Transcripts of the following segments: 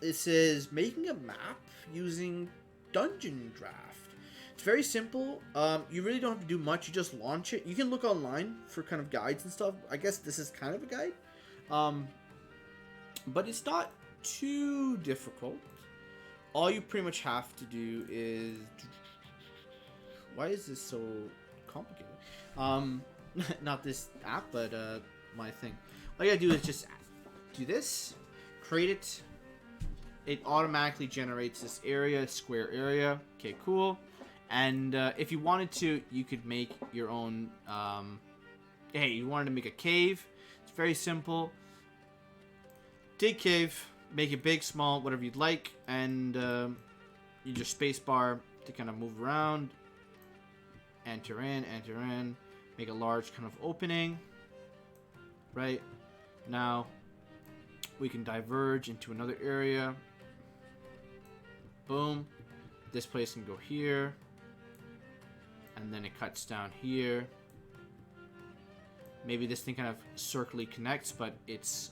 it says making a map using Dungeon Draft. It's very simple. You really don't have to do much. You just launch it. You can look online for kind of guides and stuff. I guess this is kind of a guide. But it's not too difficult. All you pretty much have to do is... Why is this so complicated? Not this app, but my thing. All you gotta do is just do this, create it. It automatically generates this area, square area. Okay, cool. And if you wanted to, you could make your own... hey, you wanted to make a cave. It's very simple. Dig cave, make it big, small, whatever you'd like. And you just space bar to kind of move around. Enter in, make a large kind of opening. Right? Now, we can diverge into another area. Boom. This place can go here. And then it cuts down here. Maybe this thing kind of circularly connects, but it's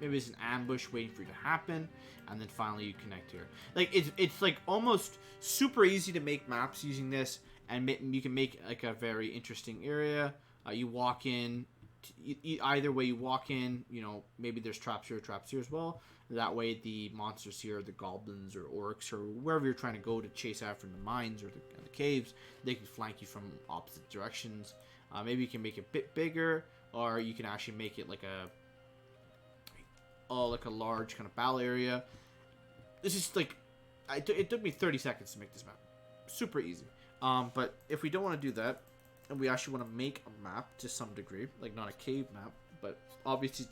maybe it's an ambush waiting for it to happen, and then finally you connect here. Like it's like almost super easy to make maps using this, and you can make like a very interesting area. You walk in. Either way you walk in, you know, maybe there's traps here as well. That way the monsters here, the goblins or orcs or wherever you're trying to go to chase after in the mines or the caves, they can flank you from opposite directions. Maybe you can make it a bit bigger, or you can actually make it like a large kind of battle area. This is like, it took me 30 seconds to make this map. Super easy. But if we don't want to do that, and we actually want to make a map to some degree, like not a cave map, but obviously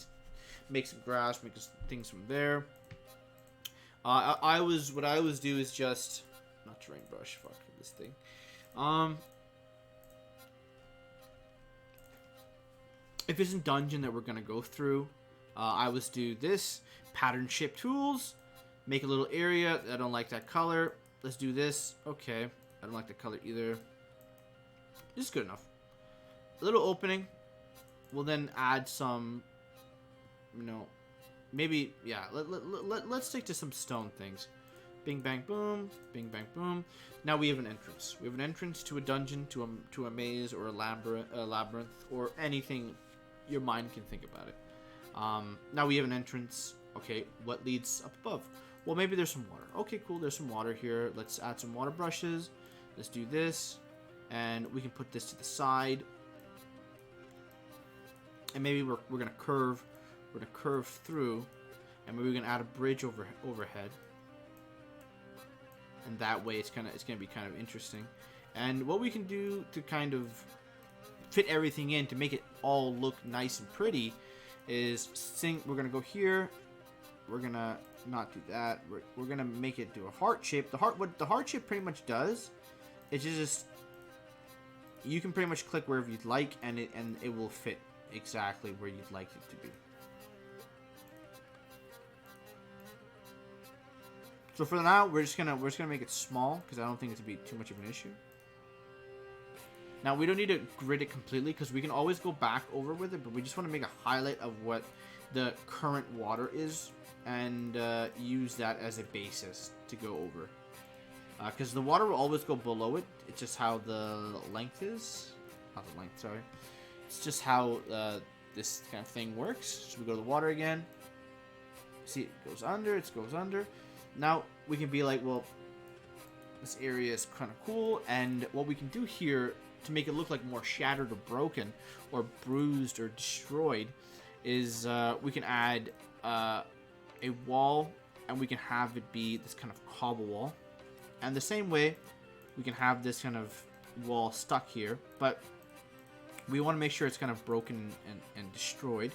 make some grass, make things from there. What I always do is just not terrain brush. Fuck this thing. If it's a dungeon that we're gonna go through, I always do this pattern ship tools. Make a little area. I don't like that color. Let's do this. Okay, I don't like the color either. This is good enough. A little opening. We'll then add some, you know, maybe, yeah, let's stick to some stone things. Bing, bang, boom. Bing, bang, boom. Now we have an entrance. We have an entrance to a dungeon, to a maze, or a labyrinth, or anything your mind can think about it. Now we have an entrance. Okay, what leads up above? Well, maybe there's some water. Okay, cool, there's some water here. Let's add some water brushes. Let's do this. And we can put this to the side. And maybe we're gonna curve. We're gonna curve through, and maybe we're gonna add a bridge overhead. And that way, it's gonna be kind of interesting. And what we can do to kind of fit everything in to make it all look nice and pretty is we're gonna go here. We're gonna not do that. We're gonna make it do a heart shape. What the heart shape pretty much does is just you can pretty much click wherever you'd like, and it will fit exactly where you'd like it to be. So for now, we're just gonna make it small because I don't think it's gonna be too much of an issue. Now we don't need to grid it completely because we can always go back over with it, but we just want to make a highlight of what the current water is and use that as a basis to go over. Because the water will always go below it. It's just how the length is. Not the length, sorry. It's just how this kind of thing works. So we go to the water again. See, it goes under. It goes under. Now we can be like, well, this area is kind of cool. And what we can do here to make it look like more shattered or broken or bruised or destroyed is we can add a wall, and we can have it be this kind of cobble wall. And the same way, we can have this kind of wall stuck here, but we want to make sure it's kind of broken and destroyed.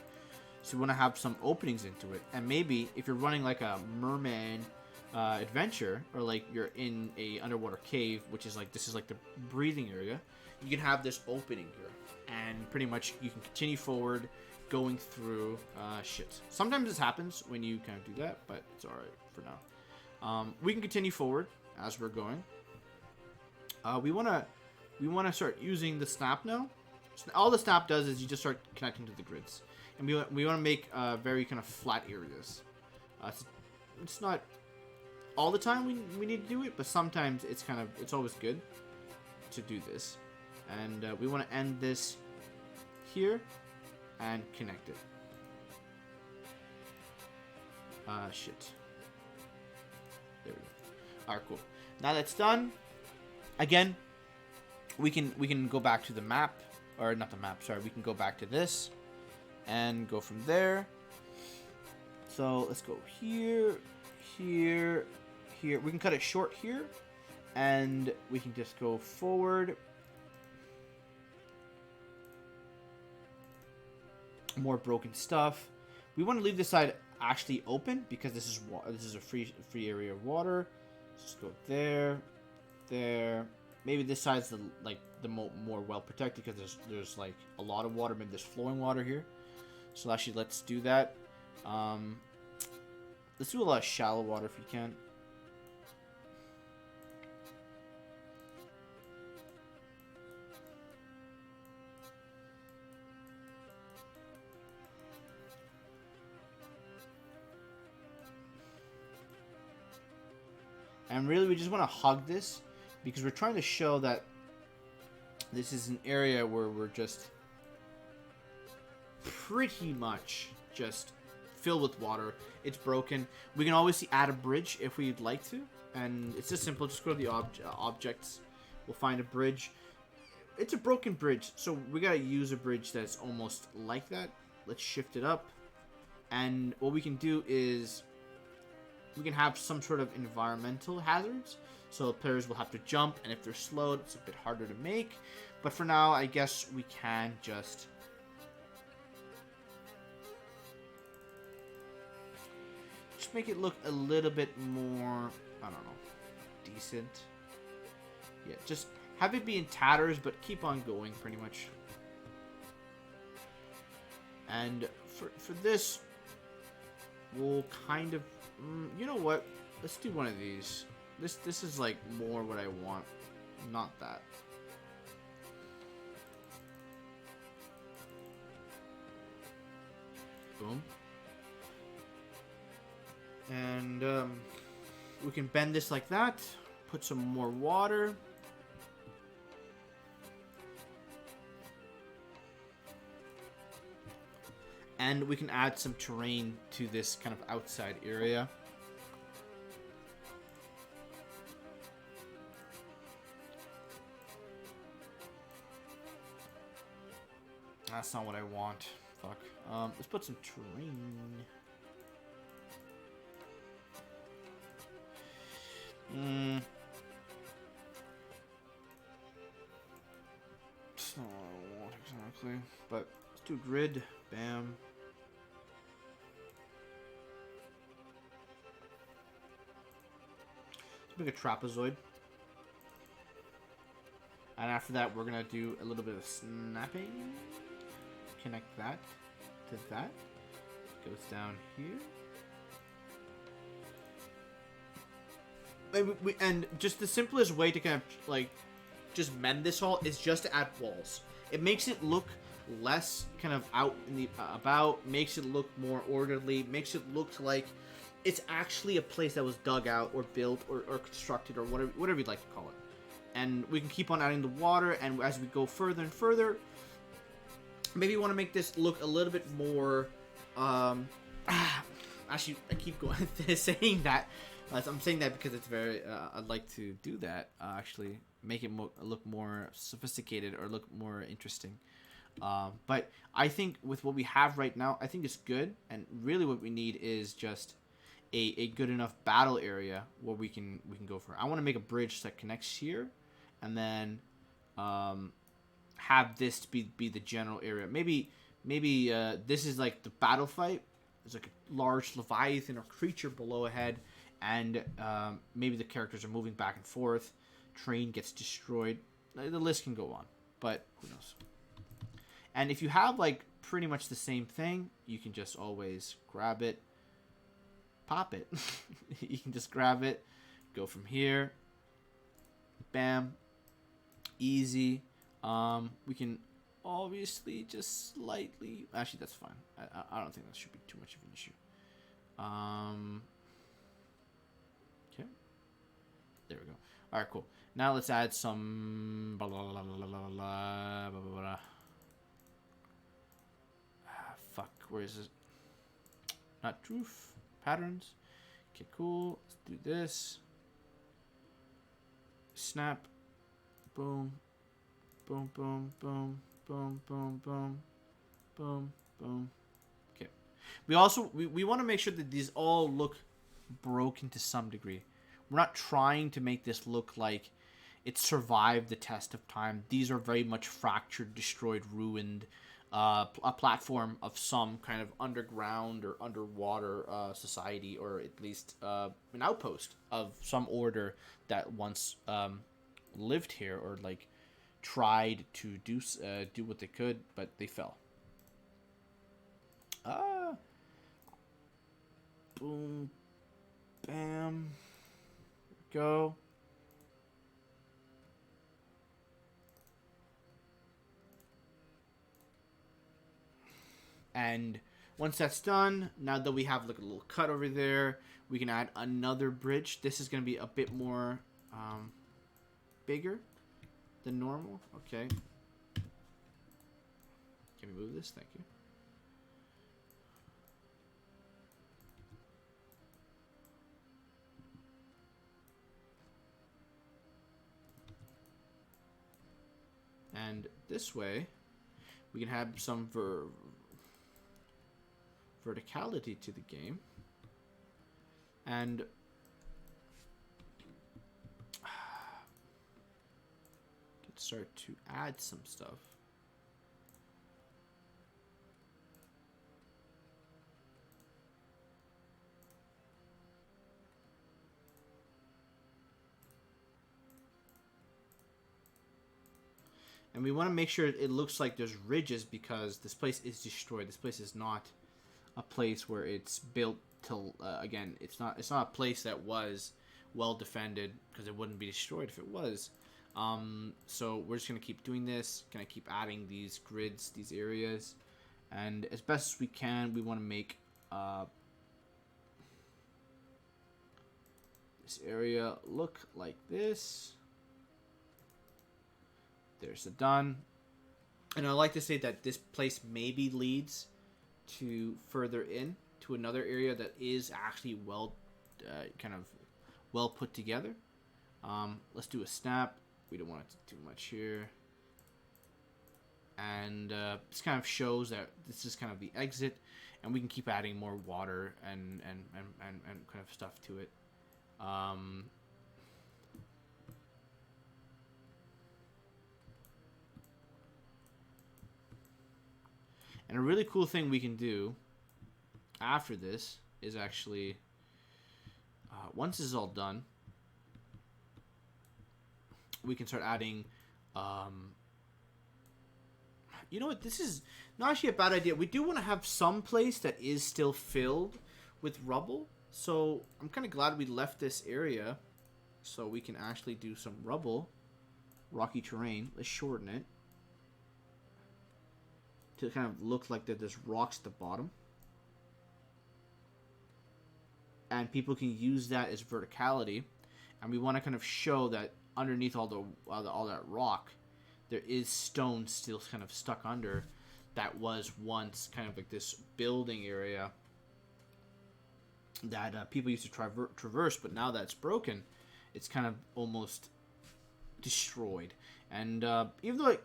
So we want to have some openings into it. And maybe if you're running like a merman adventure, or like you're in a underwater cave, which is like, this is like the breathing area, you can have this opening here. And pretty much you can continue forward going through shit. Sometimes this happens when you kind of do that, but it's alright for now. We can continue forward as we're going. We want to start using the snap now. So all the snap does is you just start connecting to the grids. and we want to make very kind of flat areas. It's not all the time we need to do it, but sometimes it's always good to do this. And we want to end this here and connect it. Shit. There we go. Alright, cool. Now that's done, again, we can go back to the map, or not the map, sorry, we can go back to this and go from there. So let's go here, here, here. We can cut it short here, and we can just go forward. More broken stuff. We want to leave this side actually open because this is a free area of water. Just go there, there. Maybe this side's the more well protected because there's like a lot of water. Maybe there's flowing water here. So actually, let's do that. Let's do a lot of shallow water if we can. And really, we just want to hug this because we're trying to show that this is an area where we're just pretty much just filled with water. It's broken. We can always add a bridge if we'd like to. And it's just simple. Just go to the objects. We'll find a bridge. It's a broken bridge, so we got to use a bridge that's almost like that. Let's shift it up. And what we can do is we can have some sort of environmental hazards. So players will have to jump, and if they're slowed, it's a bit harder to make. But for now, I guess we can just make it look a little bit more, I don't know, decent. Yeah, just have it be in tatters, but keep on going, pretty much. And for this, we'll kind of, you know what? Let's do one of these. This is like more what I want, not that. Boom. And we can bend this like that. Put some more water. And we can add some terrain to this kind of outside area. That's not what I want. Fuck. Let's put some terrain. That's not what I want exactly. But let's do grid. Bam. Let's make a trapezoid. And after that, we're going to do a little bit of snapping. Connect that to that. Goes down here. And just the simplest way to kind of, like, just mend this all is just to add walls. It makes it look less kind of out in the about, makes it look more orderly, makes it look like it's actually a place that was dug out or built or constructed or whatever you'd like to call it. And we can keep on adding the water, and as we go further and further, maybe you want to make this look a little bit more, actually, I keep going saying that. I'm saying that because it's very, I'd like to do that, actually, make it look more sophisticated or look more interesting. But I think with what we have right now, I think it's good, and really what we need is just a good enough battle area where we can go for it. I want to make a bridge that connects here, and then have this to be the general area. Maybe this is like the battle fight. There's like a large Leviathan or creature below ahead, and maybe the characters are moving back and forth. Train gets destroyed. The list can go on, but who knows. And if you have like pretty much the same thing, you can just always grab it, pop it. You can just grab it, go from here, bam, easy. We can obviously just slightly. Actually, that's fine. I don't think that should be too much of an issue. Okay. There we go. All right, cool. Now let's add some. Blah, blah, blah, blah, blah, blah, blah, blah, blah. Fuck. Where is it? Not roof patterns. Okay, cool. Let's do this. Snap. Boom. Boom. Boom. Boom. Boom. Boom. Boom. Boom. Boom. Okay. We also we want to make sure that these all look broken to some degree. We're not trying to make this look like it survived the test of time. These are very much fractured, destroyed, ruined. A platform of some kind of underground or underwater society, or at least an outpost of some order that once lived here, or like tried to do what they could, but they fell. Boom, bam, go. And once that's done, now that we have like a little cut over there, we can add another bridge. This is going to be a bit more bigger than normal. Okay. Can we move this? Thank you. And this way, we can have some verticality to the game, and can start to add some stuff. And we want to make sure it looks like there's ridges, because this place is destroyed. This place is not a place where it's built to again, it's not a place that was well defended, because it wouldn't be destroyed if it was. So we're just gonna keep doing this, gonna keep adding these grids, these areas, and as best as we can, we want to make this area look like this. There's the done. And I like to say that this place maybe leads to further in to another area that is actually well kind of well put together. Let's do a snap. We don't want it to do much here. And this kind of shows that this is kind of the exit, and we can keep adding more water and kind of stuff to it. And a really cool thing we can do after this is actually, once this is all done, we can start adding, you know what, this is not actually a bad idea. We do want to have some place that is still filled with rubble. So I'm kind of glad we left this area so we can actually do some rubble, rocky terrain. Let's shorten it to kind of look like that there's rocks at the bottom, and people can use that as verticality. And we want to kind of show that underneath all that rock, there is stone still kind of stuck under that was once kind of like this building area that people used to traverse, but now that it's broken, it's kind of almost destroyed. And even though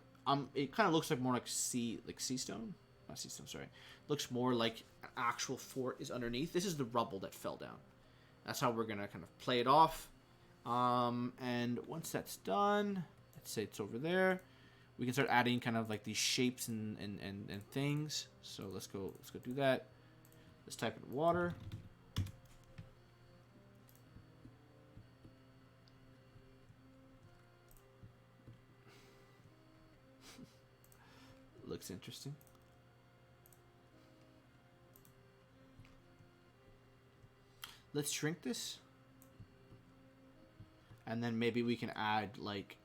it kind of looks like more like sea stone. Not sea stone, sorry. Looks more like an actual fort is underneath. This is the rubble that fell down. That's how we're going to kind of play it off. And once that's done, let's say it's over there, we can start adding kind of like these shapes and things. So let's go do that. Let's type in water. Looks interesting. Let's shrink this. And then maybe we can add like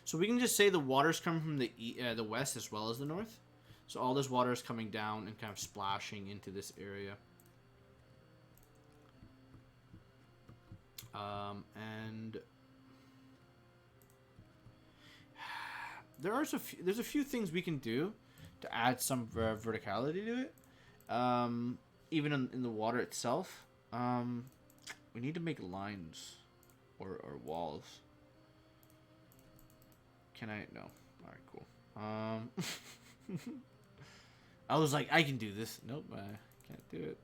So we can just say the water's coming from the west as well as the north. So all this water is coming down and kind of splashing into this area. And there's a few things we can do to add some verticality to it. Even in the water itself, we need to make lines or walls. Can I? No. All right, cool. I was like, I can do this. Nope, I can't do it.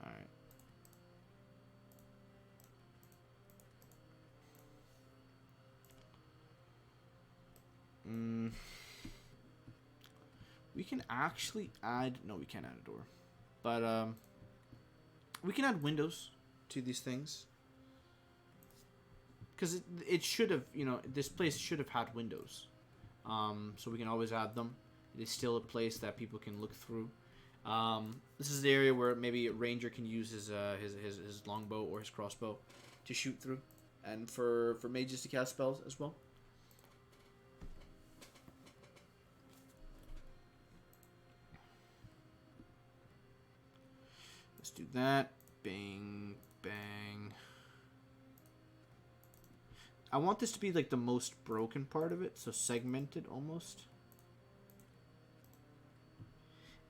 All right. We can actually add... No, we can't add a door. But, we can add windows to these things. Because it should have, you know, this place should have had windows. So we can always add them. It is still a place that people can look through. This is the area where maybe a ranger can use his longbow or his crossbow to shoot through. And for mages to cast spells as well. Let's do that. Bang, bang. I want this to be like the most broken part of it, so segmented almost.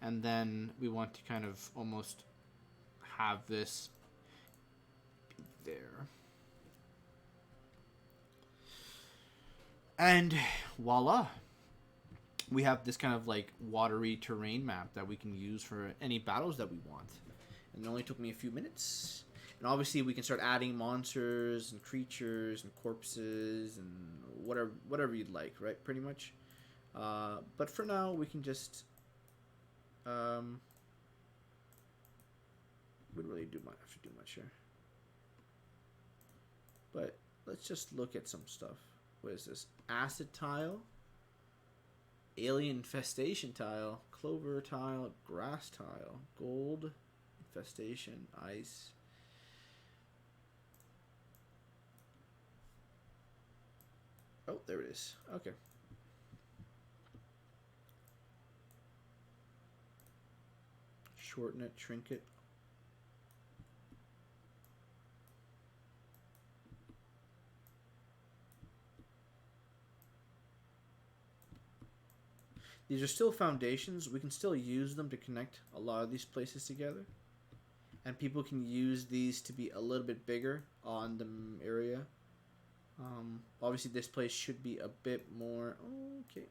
And then we want to kind of almost have this be there. And voila. We have this kind of like watery terrain map that we can use for any battles that we want. And it only took me a few minutes. And obviously we can start adding monsters and creatures and corpses and whatever you'd like, right? Pretty much. But for now, we can just... we don't really have to do much here. But let's just look at some stuff. What is this? Acid tile. Alien infestation tile. Clover tile. Grass tile. Gold. Infestation. Ice. Oh, there it is. Okay. Shorten it, trinket. These are still foundations. We can still use them to connect a lot of these places together. And people can use these to be a little bit bigger on the area. Obviously this place should be a bit more... Okay.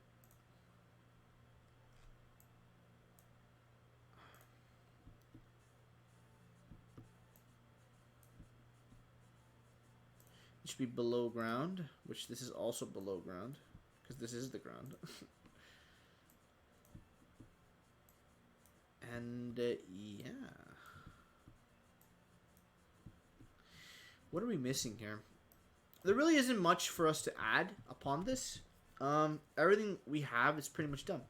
It should be below ground, which this is also below ground, because this is the ground. And, yeah. What are we missing here? There really isn't much for us to add upon this. Everything we have is pretty much done.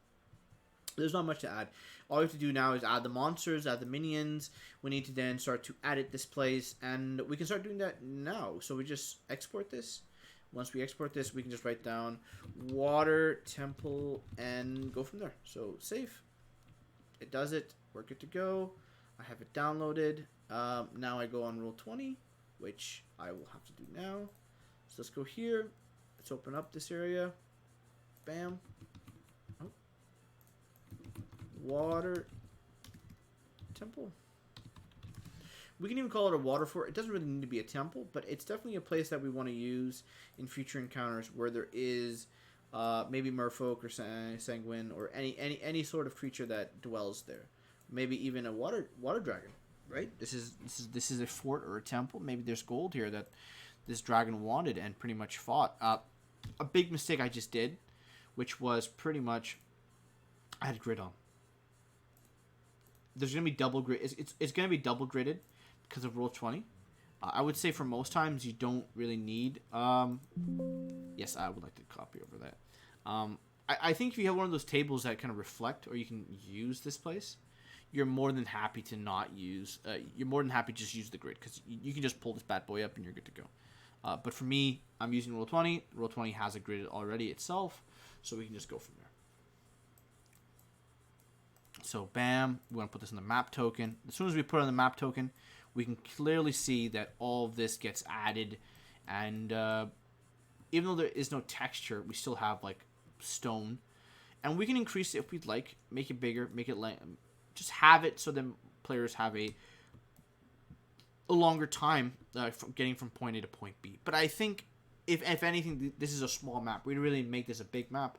There's not much to add. All we have to do now is add the monsters, add the minions. We need to then start to edit this place, and we can start doing that now. So we just export this. Once we export this, we can just write down water, temple, and go from there. So save. It does it. We're good to go. I have it downloaded. Now I go on Roll20, which I will have to do now. So let's go here. Let's open up this area. Bam. Oh. Water temple. We can even call it a water fort. It doesn't really need to be a temple, but it's definitely a place that we want to use in future encounters where there is maybe merfolk or sanguine or any sort of creature that dwells there. Maybe even a water dragon, right? This is a fort or a temple. Maybe there's gold here that this dragon wanted and pretty much fought. A big mistake I just did, which was pretty much I had grid on. There's gonna be double grid. It's gonna be double gridded because of Roll20. I would say for most times you don't really need. Yes, I would like to copy over that. I think if you have one of those tables that kind of reflect, or you can use this place, you're more than happy to not use. You're more than happy to just use the grid because you can just pull this bad boy up and you're good to go. But for me, I'm using Roll20. Roll20 has a grid already itself, so we can just go from there. So bam, we're going to put this in the map token. As soon as we put it on the map token, we can clearly see that all of this gets added. And even though there is no texture, we still have like stone. And we can increase it if we'd like, make it bigger, make it just have it so then players have a longer time from getting from point A to point B. But I think if anything, this is a small map. We really make this a big map.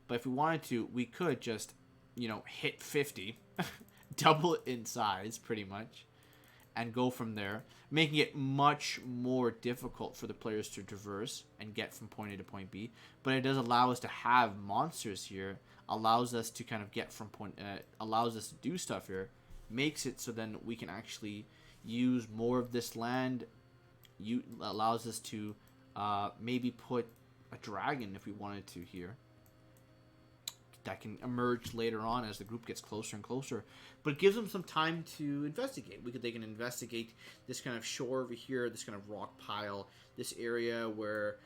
But if we wanted to, we could just, you know, hit 50, double it in size pretty much, and go from there, making it much more difficult for the players to traverse and get from point A to point B. But it does allow us to have monsters here, allows us to kind of get from allows us to do stuff here, makes it so then we can actually use more of this land. Allows us to maybe put a dragon if we wanted to here. That can emerge later on as the group gets closer and closer, but it gives them some time to investigate. They can investigate this kind of shore over here, this kind of rock pile, this area where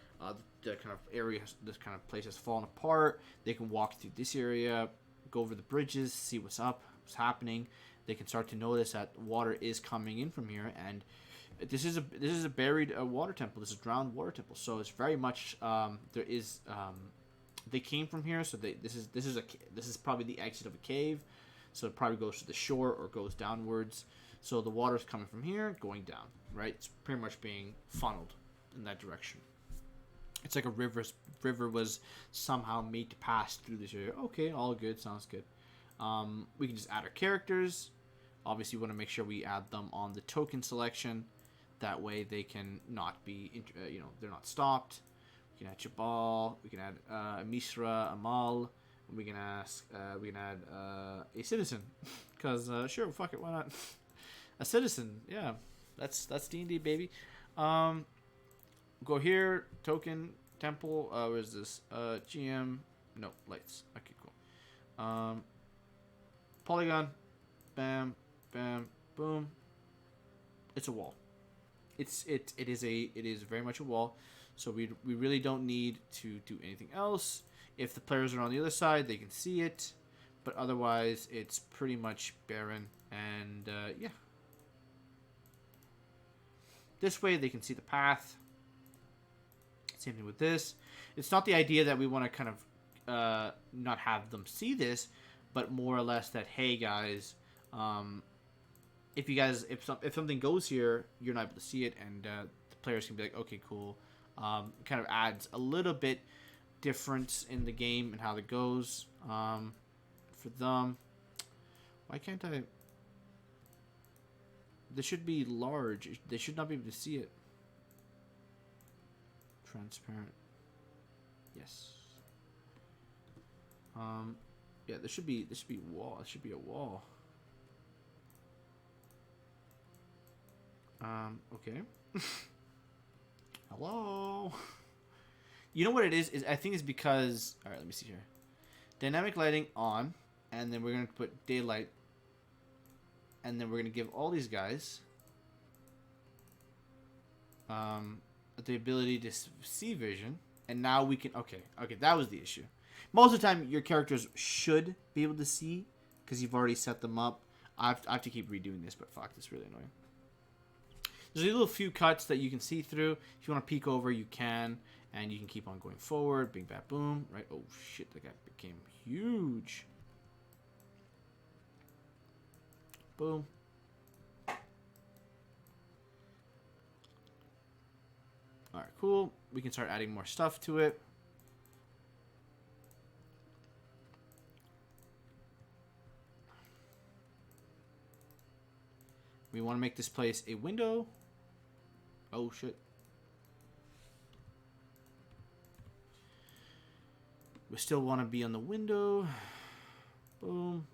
this kind of place has fallen apart. They can walk through this area, go over the bridges, see what's happening. They can start to notice that water is coming in from here, and this is a buried water temple. This is a drowned water temple, so it's very much there is. They came from here, so this is probably the exit of a cave, so it probably goes to the shore or goes downwards. So the water's coming from here, going down, right? It's pretty much being funneled in that direction. It's like a river was somehow made to pass through this area. Okay, all good, sounds good. We can just add our characters. Obviously, we want to make sure we add them on the token selection. That way, they can not be, they're not stopped. We can add Jabal. We can add Misra, Amal. We can add a citizen, because sure, fuck it, why not? A citizen, yeah, that's D&D, baby. Go here, token, temple. Where is this? GM, no, lights. Okay, cool. Polygon, bam, bam, boom. It's a wall. It is very much a wall. So we really don't need to do anything else. If the players are on the other side, they can see it. But otherwise, it's pretty much barren. And, yeah. This way, they can see the path. Same thing with this. It's not the idea that we want to kind of not have them see this, but more or less that, hey, guys, if something goes here, you're not able to see it, and the players can be like, okay, cool. Kind of adds a little bit difference in the game and how it goes for them. Why can't I? This should be large. They should not be able to see it. Transparent. Yes. Yeah, this should be wall. It should be a wall. Okay. Hello. You know what it is I think it's because, all right, let me see here. Dynamic lighting on, and then we're going to put daylight, and then we're going to give all these guys the ability to see vision, and now we can, okay, that was the issue. Most of the time, your characters should be able to see, because you've already set them up. I have to keep redoing this, but fuck, this is really annoying. There's a little few cuts that you can see through. If you want to peek over, you can. And you can keep on going forward. Bing, bam, boom. Right? Oh, shit. That guy became huge. Boom. Alright, cool. We can start adding more stuff to it. We want to make this place a window. Oh, shit. We still want to be on the window. Boom.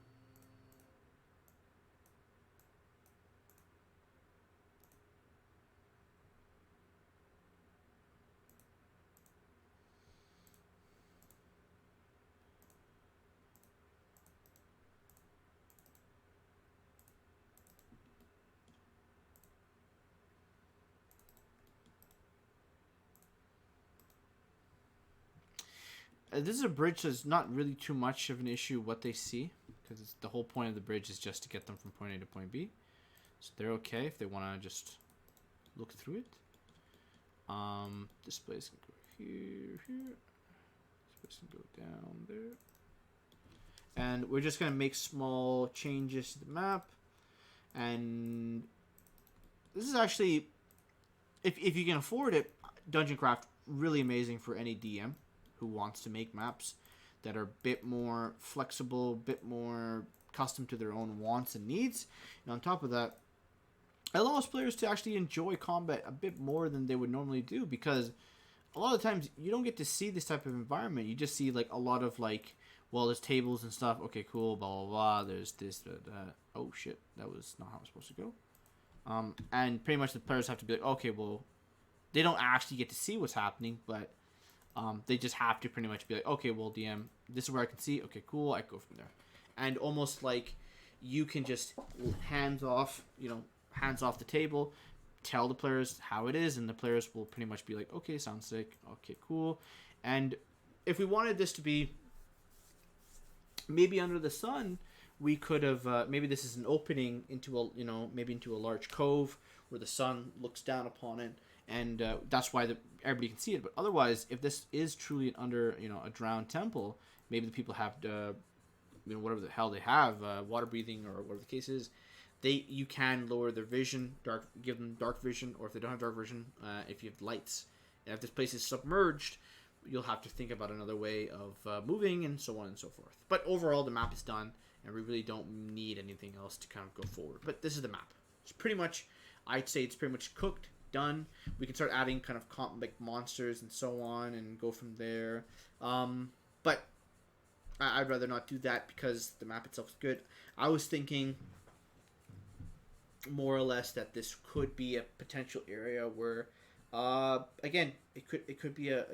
This is a bridge that's not really too much of an issue what they see, because the whole point of the bridge is just to get them from point A to point B. So they're okay if they want to just look through it. This place can go here. This place can go down there. And we're just going to make small changes to the map. And this is actually, if you can afford it, Dungeon Craft, really amazing for any DM who wants to make maps that are a bit more flexible, a bit more custom to their own wants and needs. And on top of that, it allows players to actually enjoy combat a bit more than they would normally do, because a lot of times you don't get to see this type of environment. You just see like a lot of like, well, there's tables and stuff. Okay, cool, blah, blah, blah. There's this, oh shit, that was not how it's supposed to go. And pretty much the players have to be like, okay, well, they don't actually get to see what's happening, but they just have to pretty much be like, okay, well, DM, this is where I can see. Okay, cool, I go from there. And almost like you can just hands off the table, tell the players how it is, and the players will pretty much be like, okay, sounds sick, okay, cool. And if we wanted this to be maybe under the sun, we could have maybe this is an opening into a maybe into a large cove where the sun looks down upon it, and that's why everybody can see it. But otherwise, if this is truly under a drowned temple, maybe the people have whatever the hell they have, water breathing or whatever the case is, you can lower their vision, give them dark vision, or if they don't have dark vision, if you have lights. And if this place is submerged, you'll have to think about another way of moving, and so on and so forth. But overall, the map is done, and we really don't need anything else to kind of go forward. But this is the map. It's pretty much, I'd say it's pretty much cooked, done. We can start adding kind of like monsters and so on, and go from there. But I'd rather not do that because the map itself is good. I was thinking more or less that this could be a potential area where, again, it could be a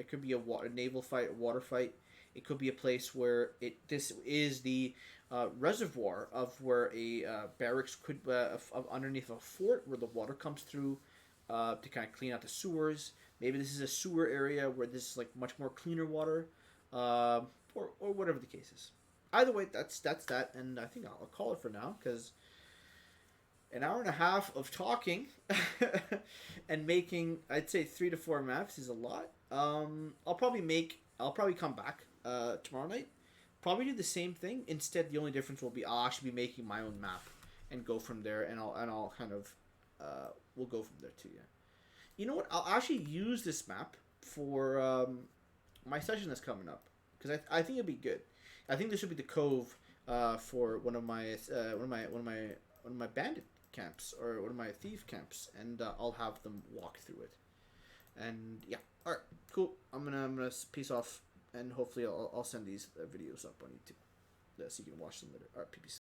naval fight, a water fight. It could be a place where this is the reservoir of where a barracks could underneath a fort where the water comes through to kind of clean out the sewers. Maybe this is a sewer area where this is like much more cleaner water, or whatever the case is. Either way, that's that, and I think I'll call it for now because an hour and a half of talking and making, I'd say 3 to 4 maps is a lot. I'll probably come back tomorrow night. Probably do the same thing. Instead, the only difference will be I'll actually be making my own map and go from there. And I'll kind of we'll go from there too. Yeah. You know what? I'll actually use this map for my session that's coming up because I think it'd be good. I think this would be the cove for one of my bandit camps or one of my thief camps, and I'll have them walk through it. And yeah, all right, cool. I'm gonna peace off, and hopefully I'll send these videos up on YouTube so you can watch them later. All right, peace.